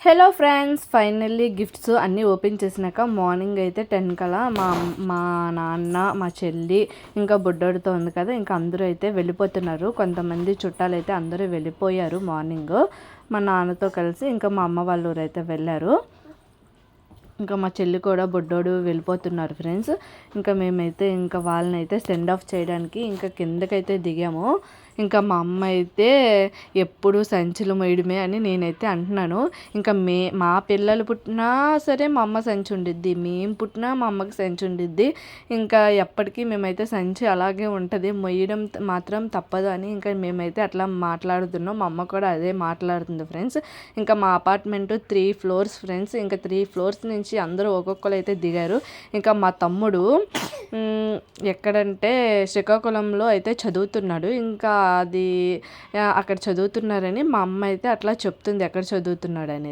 Hello friends, finally gifts అన్నీ open చేసినాక morning అయితే 10 కలా మా నాన్న, మా చెల్లి ఇంకా బుడ్డోడితో ఉంది కదా, ఇంకా అందరూ అయితే వెళ్ళిపోతున్నారు. కొంతమంది చుట్టాలు అయితే అందరూ వెళ్ళిపోయారు మార్నింగ్. మా నాన్నతో కలిసి ఇంకా మా అమ్మ వాళ్ళ ఊరు అయితే వెళ్ళారు. ఇంకా మా చెల్లి కూడా బుడ్డోడు వెళ్ళిపోతున్నారు ఫ్రెండ్స్. ఇంకా మేమైతే ఇంకా వాళ్ళని అయితే సెండ్ ఆఫ్ చేయడానికి ఇంకా కిందకైతే దిగాము. ఇంకా మా అమ్మ అయితే ఎప్పుడు సంచులు మోయడమే అని నేనైతే అంటున్నాను. ఇంకా మా పిల్లలు పుట్టినా సరే మా అమ్మ సంచి ఉండిద్ది, మేము పుట్టినా మా అమ్మకి సంచి ఉండిద్ది. ఇంకా ఎప్పటికీ మేమైతే సంచి అలాగే ఉంటుంది, మొయ్యడం మాత్రం తప్పదు అని ఇంకా మేమైతే అట్లా మాట్లాడుతున్నాం. మా అమ్మ కూడా అదే మాట్లాడుతుంది ఫ్రెండ్స్. ఇంకా మా అపార్ట్మెంట్ 3 ఫ్లోర్స్ ఫ్రెండ్స్. ఇంకా 3 ఫ్లోర్స్ నుంచి అందరూ ఒక్కొక్కరు అయితే దిగారు. ఇంకా మా తమ్ముడు ఎక్కడంటే శ్రీకాకుళంలో అయితే చదువుతున్నాడు. ఇంకా అది అక్కడ చదువుతున్నారని మా అమ్మ అయితే అట్లా చెప్తుంది, ఎక్కడ చదువుతున్నాడని.